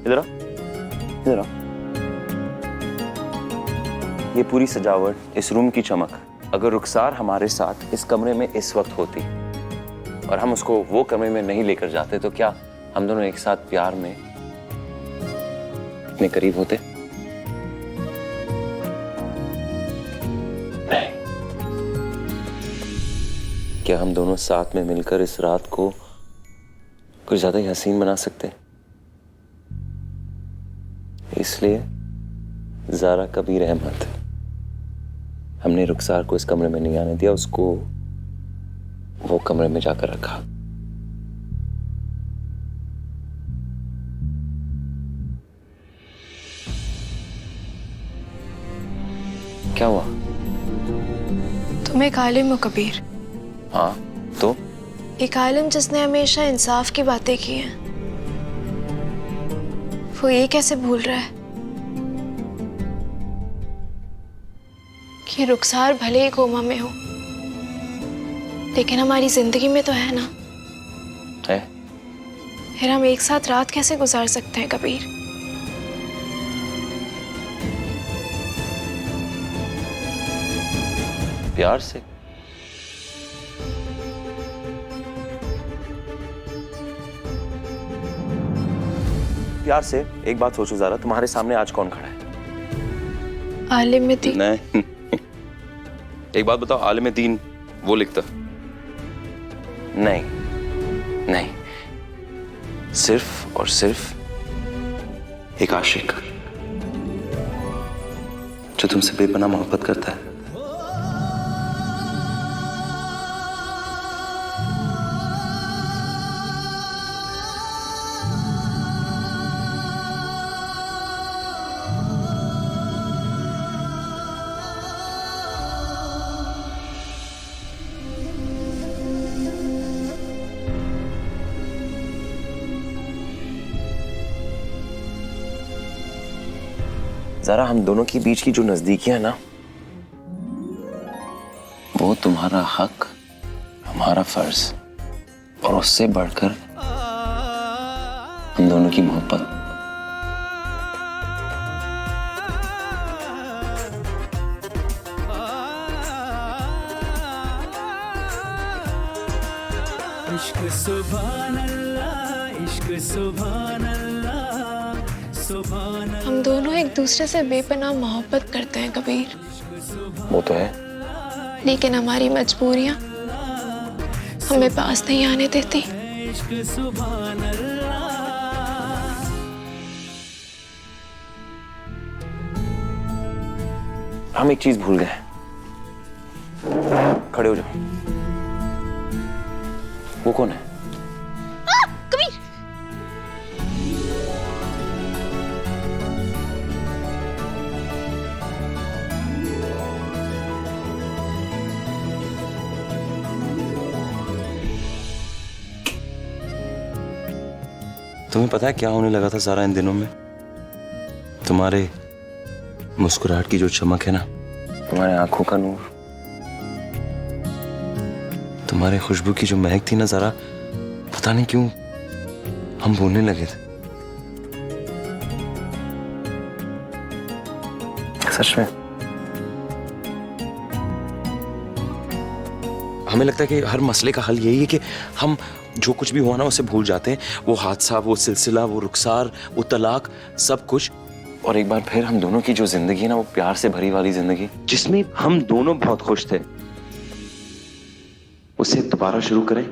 इधर आओ, इधर आओ। ये पूरी सजावट, इस रूम की चमक, अगर रुखसार हमारे साथ इस कमरे में इस वक्त होती और हम उसको वो कमरे में नहीं लेकर जाते तो क्या हम दोनों एक साथ प्यार में इतने करीब होते? नहीं। क्या हम दोनों साथ में मिलकर इस रात को कुछ ज्यादा ही हसीन बना सकते? इसलिए ज़ारा कबीर अहमद, हमने रुखसार को इस कमरे में नहीं आने दिया, उसको वो कमरे में जाकर रखा। क्या हुआ? तुम एक आलिम हो कबीर। हाँ तो? एक आलिम जिसने हमेशा इंसाफ की बातें की हैं, वो ये कैसे भूल रहा है कि रुखसार भले ही कोमा में हो लेकिन हमारी जिंदगी में तो है ना? है। फिर हम एक साथ रात कैसे गुजार सकते हैं कबीर? प्यार से? प्यार से? एक बात सोचो ज़ारा, तुम्हारे सामने आज कौन खड़ा है? आलिम दीन। नहीं। एक बात बताओ, आलिम दीन वो लिखता? नहीं नहीं, सिर्फ और सिर्फ एक आशिक जो तुमसे बेपनाह मोहब्बत करता है। ज़रा हम दोनों के बीच की जो नजदीकियां है ना, वो तुम्हारा हक, हमारा फर्ज, और उससे बढ़कर हम दोनों की मोहब्बत। इश्क सुभान अल्लाह, इश्क सुभान अल्लाह, सुभान अल्लाह। हम दोनों एक दूसरे से बेपनाह मोहब्बत करते हैं कबीर, वो तो है, लेकिन हमारी मजबूरियां हमें पास नहीं आने देती। इश्क सुभान अल्लाह। हम एक चीज भूल गए। खड़े हो जाओ। वो कौन है? कबीर! तुम्हें पता है क्या होने लगा था ज़ारा इन दिनों में? तुम्हारे मुस्कुराहट की जो चमक है ना, तुम्हारे आंखों का नूर, तुम्हारे खुशबू की जो महक थी ना ज़ारा, पता नहीं क्यों हम भूलने लगे थे। सच में हमें लगता है कि हर मसले का हल यही है कि हम जो कुछ भी हुआ ना उसे भूल जाते हैं। वो हादसा, वो सिलसिला, वो रुखसार, वो तलाक, सब कुछ। और एक बार फिर हम दोनों की जो जिंदगी है ना, वो प्यार से भरी वाली जिंदगी जिसमें हम दोनों बहुत खुश थे, उसे दोबारा शुरू करें।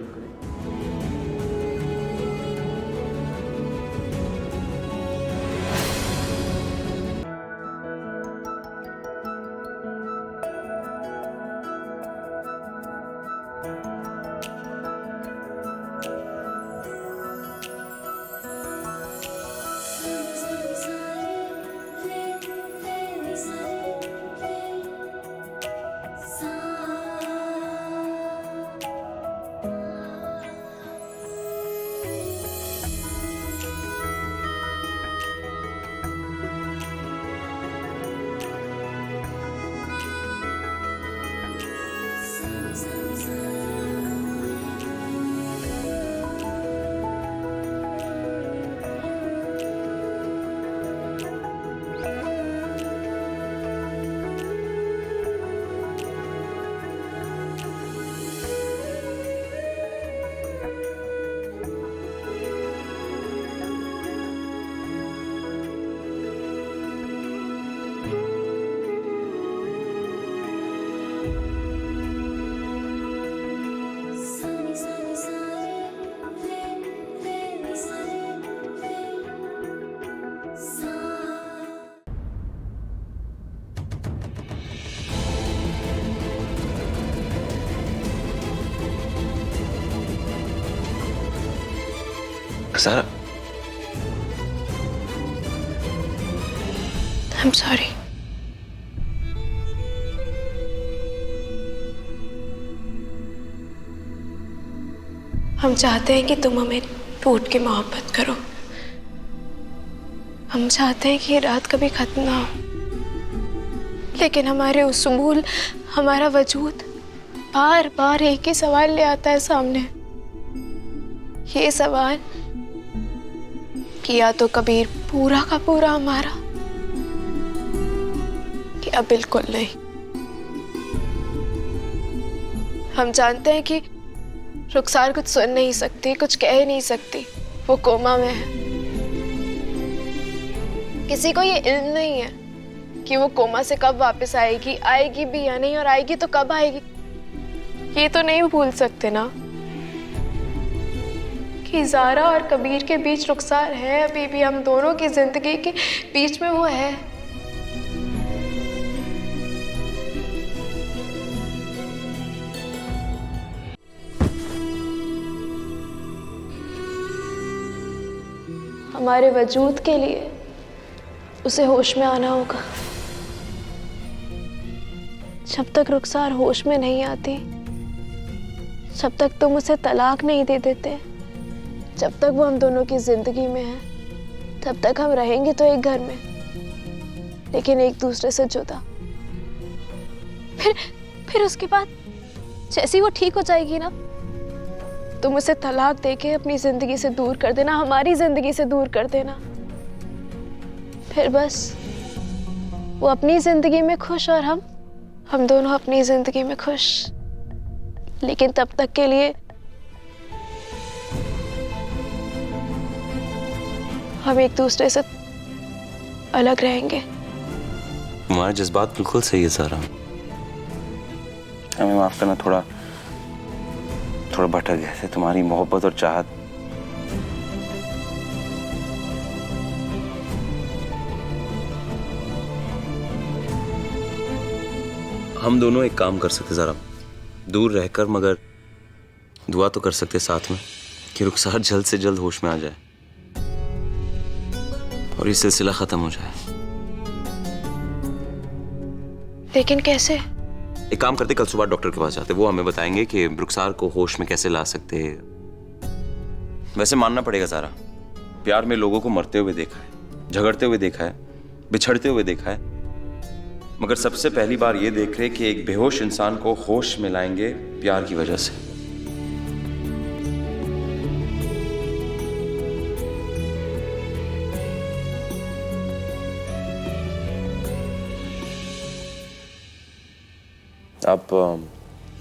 रुखसार, I'm sorry. हम चाहते हैं कि तुम हमें टूट के मोहब्बत करो। हम चाहते हैं कि ये रात कभी खत्म ना हो, लेकिन हमारे उसूल, हमारा वजूद बार बार एक ही सवाल ले आता है सामने। ये सवाल कि या तो कबीर पूरा का पूरा हमारा, या बिल्कुल नहीं। हम जानते हैं कि रुखसार कुछ सुन नहीं सकती, कुछ कह नहीं सकती, वो कोमा में है। किसी को ये इल्म नहीं है कि वो कोमा से कब वापस आएगी, आएगी भी या नहीं, और आएगी तो कब आएगी। ये तो नहीं भूल सकते ना कि ज़ारा और कबीर के बीच रुखसार है, अभी भी हम दोनों की जिंदगी के बीच में वो है। हमारे वजूद के लिए उसे होश में आना होगा। जब तक रुखसार होश में नहीं आती, जब तक तुम उसे तलाक नहीं दे देते, जब तक वो हम दोनों की जिंदगी में है, तब तक हम रहेंगे तो एक घर में, लेकिन एक दूसरे से जुदा। फिर उसके बाद जैसी वो ठीक हो जाएगी ना, तुम उसे तलाक देके अपनी जिंदगी से दूर कर देना, हमारी जिंदगी से दूर कर देना। फिर बस वो अपनी जिंदगी में खुश और हम दोनों अपनी जिंदगी में खुश। लेकिन तब तक के लिए हम एक दूसरे से अलग रहेंगे। तुम्हारे जज्बात बिल्कुल सही है सारा। हमें माफ करना, थोड़ा भटक गए थे। तुम्हारी मोहब्बत और चाहत हम दोनों एक काम कर सकते जरा, दूर रहकर, मगर दुआ तो कर सकते साथ में कि रुखसार जल्द से जल्द होश में आ जाए और ये सिलसिला खत्म हो जाए। लेकिन कैसे? एक काम करते, कल सुबह डॉक्टर के पास जाते, वो हमें बताएंगे कि रुखसार को होश में कैसे ला सकते हैं। वैसे मानना पड़ेगा सारा, प्यार में लोगों को मरते हुए देखा है, झगड़ते हुए देखा है, बिछड़ते हुए देखा है, मगर सबसे पहली बार ये देख रहे कि एक बेहोश इंसान को होश में लाएंगे प्यार की वजह से। आप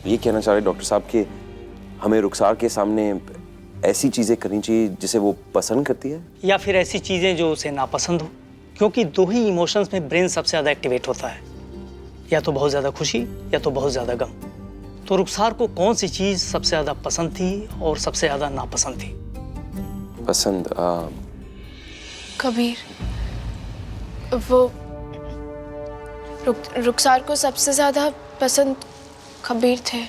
ये कहना चाह रहे डॉक्टर साहब कि हमें रुखसार के सामने ऐसी चीजें करनी चाहिए जिसे वो पसंद करती है, या फिर ऐसी चीजें जो उसे नापसंद हो? क्योंकि दो ही इमोशंस में ब्रेन सबसे ज्यादा एक्टिवेट होता है, या तो बहुत ज्यादा खुशी या तो बहुत ज्यादा गम। तो रुखसार को कौन सी चीज सबसे ज्यादा पसंद थी और सबसे ज्यादा नापसंद थी? पसंद कबीर। वो रुखसार को सबसे ज्यादा पसंद कबीर थे।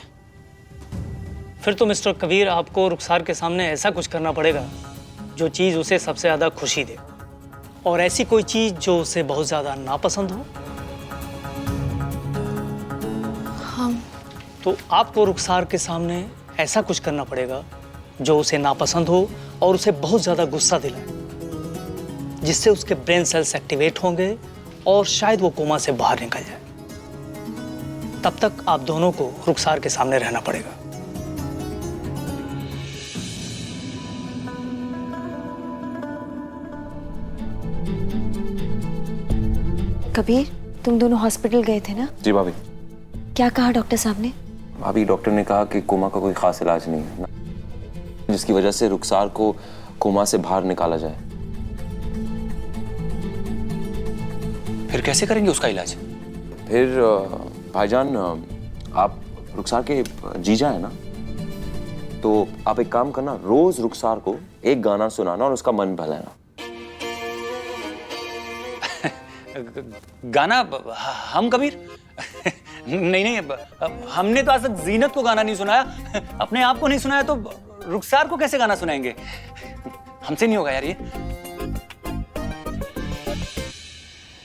फिर तो मिस्टर कबीर, आपको रुखसार के सामने ऐसा कुछ करना पड़ेगा जो चीज उसे सबसे ज्यादा खुशी दे, और ऐसी कोई चीज जो उसे बहुत ज्यादा नापसंद हो। हम तो आपको रुखसार के सामने ऐसा कुछ करना पड़ेगा जो उसे नापसंद हो और उसे बहुत ज्यादा गुस्सा दिलाए, जिससे उसके ब्रेन सेल्स एक्टिवेट होंगे और शायद वो कोमा से बाहर निकल जाए। तब तक आप दोनों को रुखसार के सामने रहना पड़ेगा। कबीर, तुम दोनों हॉस्पिटल गए थे ना? जी भाभी। क्या कहा डॉक्टर साहब ने? भाभी, डॉक्टर ने कहा कि कोमा का कोई खास इलाज नहीं है, जिसकी वजह से रुखसार को कोमा से बाहर निकाला जाए। फिर कैसे करेंगे उसका इलाज? फिर भाईजान, आप रुखसार के जीजा है ना, तो आप एक काम करना, रोज रुखसार को एक गाना सुनाना और उसका मन बहलाना। गाना? हम कबीर? नहीं, हमने तो आज तक जीनत को गाना नहीं सुनाया, अपने आप को नहीं सुनाया, तो रुखसार को कैसे गाना सुनाएंगे? हमसे नहीं होगा यार ये।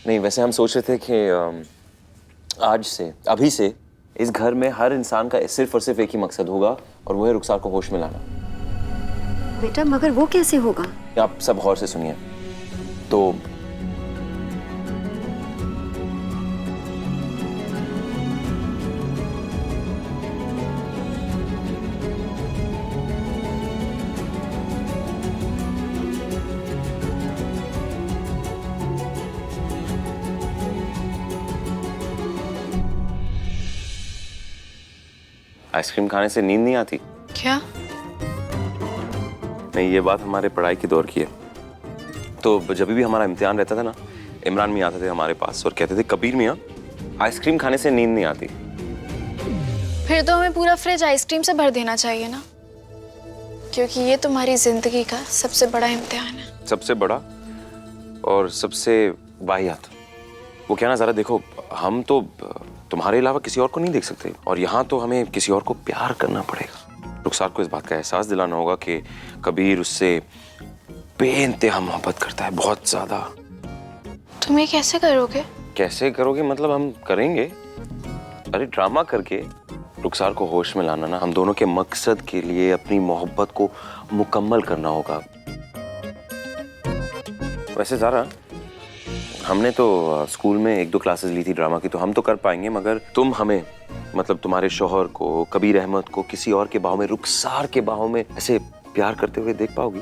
नहीं, वैसे हम सोच रहे थे कि आज से, अभी से इस घर में हर इंसान का सिर्फ और सिर्फ एक ही मकसद होगा, और वो है रुखसार को होश में लाना। बेटा मगर वो कैसे होगा? आप सब गौर से सुनिए। तो आइसक्रीम खाने से नींद नहीं आती? क्या? नहीं, ये बात हमारे पढ़ाई के दौर की है। तो जब भी हमारा इम्तिहान रहता था ना, इमरान मियाँ आते थे हमारे पास और कहते थे, कबीर मियाँ आइसक्रीम खाने से नींद नहीं आती। फिर तो हमें पूरा फ्रिज आइसक्रीम से भर देना चाहिए ना, क्योंकि ये तुम्हारी जिंदगी का सबसे बड़ा इम्तिहान है। सबसे बड़ा और सबसे वाहियात। वो क्या ना, जरा देखो, हम तो तुम्हारे अलावा किसी और को नहीं देख सकते, और यहाँ तो हमें किसी और को प्यार करना पड़ेगा। रुखसार को इस बात का एहसास दिलाना होगा कि कबीर उससे बेइंतहा मोहब्बत करता है, बहुत ज्यादा। तुम ये कैसे करोगे? कैसे करोगे मतलब? हम करेंगे। अरे ड्रामा करके रुखसार को होश में लाना ना, हम दोनों के मकसद के लिए अपनी मोहब्बत को मुकम्मल करना होगा। वैसे ज़ारा, हमने तो स्कूल में 1-2 क्लासेस ली थी ड्रामा की, तो हम तो कर पाएंगे, मगर तुम हमें, मतलब तुम्हारे शौहर को, कबीर अहमद को किसी और के बाहों में, रुखसार के बाहों में ऐसे प्यार करते हुए देख पाओगी?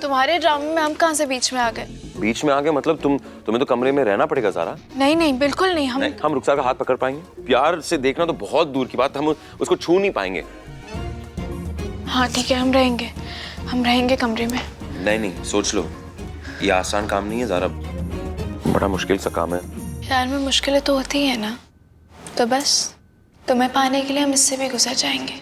तुम्हारे ड्रामे में हम कहाँ से बीच में आ गए? बीच में आ गए मतलब तुम्हें तो कमरे में रहना पड़ेगा ज़ारा। नहीं नहीं, बिल्कुल नहीं। हम रुखसार का हाथ पकड़ पाएंगे? प्यार से देखना तो बहुत दूर की बात, हम उसको छू नहीं पाएंगे। हाँ ठीक है, हम रहेंगे कमरे में। नहीं, सोच लो, ये आसान काम नहीं है ज़ारा, बड़ा मुश्किल सा काम है। प्यार में मुश्किलें तो होती है ना, तो बस तुम्हें पाने के लिए हम इससे भी गुजर जाएंगे।